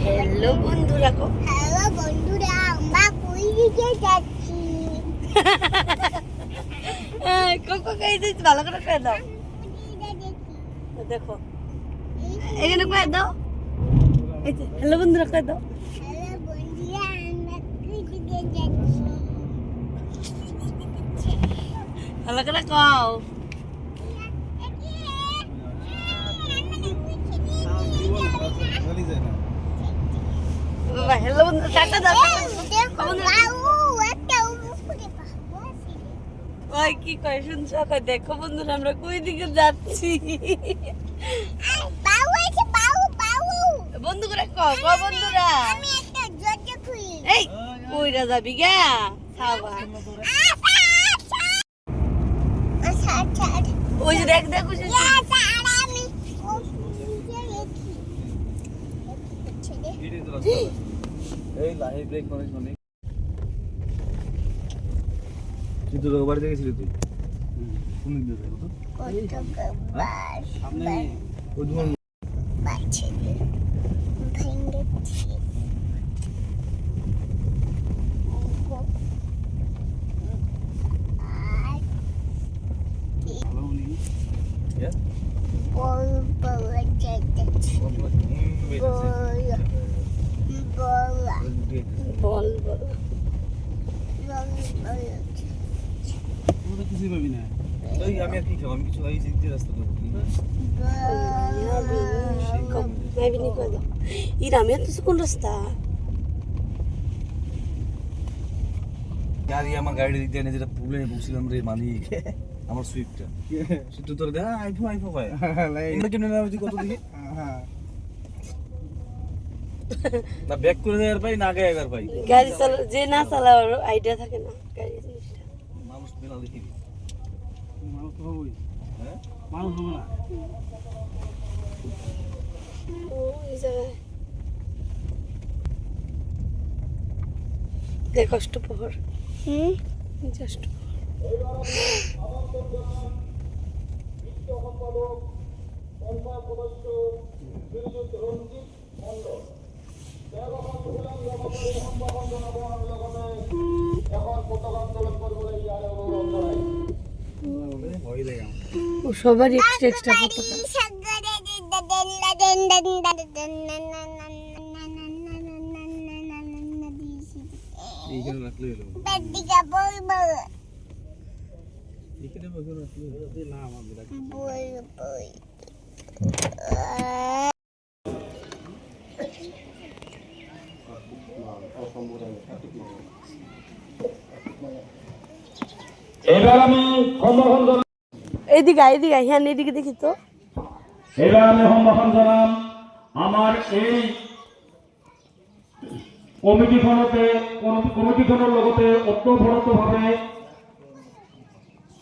Hello বন্ধুরা, hello বন্ধুরা, আমরা কই দিকে যাচ্ছি? কোকো কই দিতে ভালো করে কয়ে দাও। দেখো এখানে কয়ে দাও, এই যে হ্যালো বন্ধুরা কয়ে দাও। হ্যালো বন্ধুরা, আমরা কই দিকে যাচ্ছি? ভালো করে কও। বাবা হ্যালো বন্ধু টাটা দাও। ওই কি কয় শুনছো? কয় দেখো বন্ধুরা আমরা কই দিকে যাচ্ছি। বন্ধু করে কও কও বন্ধুরা। এই কইরা যাবি গা খাবা। ওই যে দেখ দেখ এই লাইভ ব্রেক করিস মানে তুই তো বাড়ি থেকে ছিলি তুই কোন দিন যাবে তো সামনে ওই ধর বাচ্চা ভেঙ্গেছি ভালো বলি ইয়া বল বল যাচ্ছে বল বল তোরা কিছু পাবি না এই আমি আর কি খাবো আমি কিছু খাইছি যে রাস্তা করব ভাবিনি কই দাও। ইরামে তো কোন রাস্তা? यार ये আমার গাড়ি দিতে এনে যেটা প্রবলেমে বসছিলাম রে মালিক আমার সুইফটটা সেটা তোর দেখা আইফো হয় এটা কেমনে নাম তুই কত দিকে না ব্যাক করে দেওয়ার পাই না আগে একবার পাই গাড়ি চালা যে না চালাওয়ার আইডিয়া থাকে না গাড়ি জিনিসটা। মানুষ মেলা দেখি মানুষ তো হবই হ্যাঁ মানুষ হবে না ও এই জায়গায় দেখ অষ্টপ্রহর। জাস্ট ভয় লাগে ও সবারই এক্সট্রা এক্সট্রা পতাকা। এইখানে রাখলে হলো এখানে বসে রাখলে হলো না আমার বিরাট এবার আমি সম্ভাষণ জানাম এইদিকে হ্যাঁ এইদিকে দেখি তো। এবার আমি সম্ভাষণ জানাম আমার এই কমিটিখনৰ লগতে ওতঃপ্ৰোতভাৱে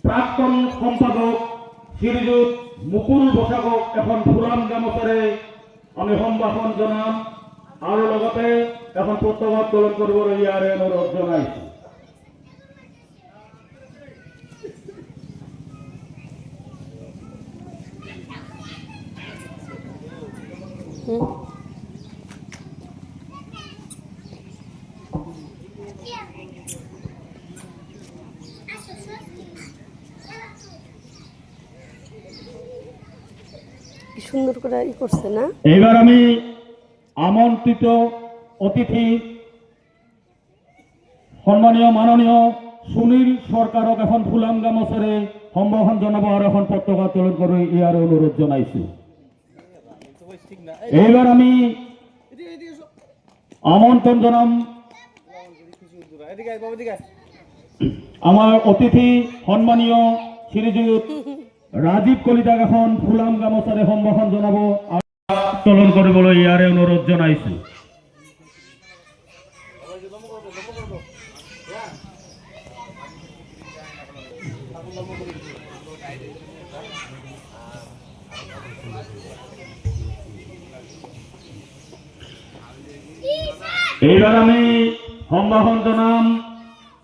প্ৰাক্তন সম্পাদক শ্ৰীযুত মুকুল বসাকক এখন ফুলাম গামোচাৰে আমি সম্ভাষণ জনাম আৰু লগতে এখন পতাকা উত্তোলন কৰিবলৈ ইয়াৰে অনুৰোধ জনাইছোঁ। কি সুন্দর করে ই করছে না। এবার আমি আমন্ত্রিত অতিথি সন্মানীয় মাননীয় সুনীল সরকারক এখন ফুলাম গামোচাৰে সম্ভাষণ জনাব আৰু এখন পতাকা উত্তোলন কৰি ইয়াৰ অনুৰোধ জনাইছোঁ। এইবাৰ আমি আমন্ত্ৰণ জনাম আমাৰ অতিথি সন্মানীয় শ্ৰীযুত ৰাজীৱ কলিতাক এখন ফুলাম গামোচাৰে সম্ভাষণ জনাব আৰু উত্তোলন কৰিবলৈ ইয়াৰে অনুৰোধ জনাইছোঁ। এইবাৰ আমি সম্ভাষণ জনাম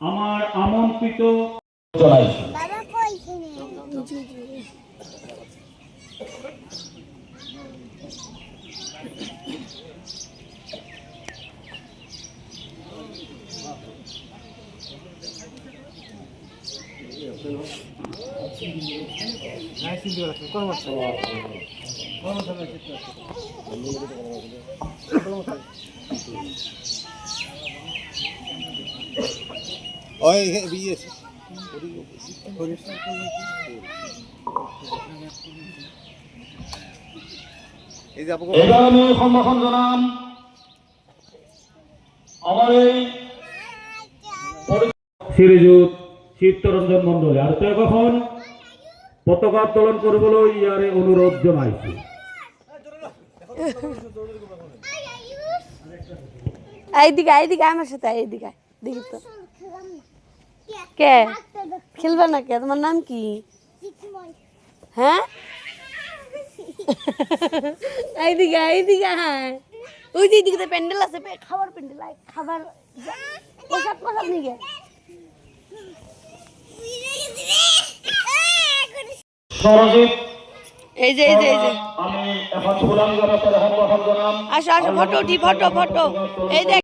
আমাৰ আমন্ত্রিত জনাইছোঁ। বাবা কইছেনে এবার আমি সম্ভাষণ জানাম আমার এই শ্রীযুত চিত্তরঞ্জন মন্ডল আর তো কখন পতাকা উত্তোলন করবলৈ ইয়ারে অনুরোধ জানাইছি এইদিকে আমার সাথে এইদিকে দেখি তো কে খেলবে না কে তোমার নাম কি হ্যাঁ এইদিকে হ্যাঁ ওই যে এইদিকে প্যান্ডেল আছে খাবার প্যান্ডেল খাবার পোশাক নিয়ে সরজিৎ এই যে আমি এখন ফুলাম জনতার সম্ভাষণ জানাম আসো ফটো উঠি ফটো এই দেখ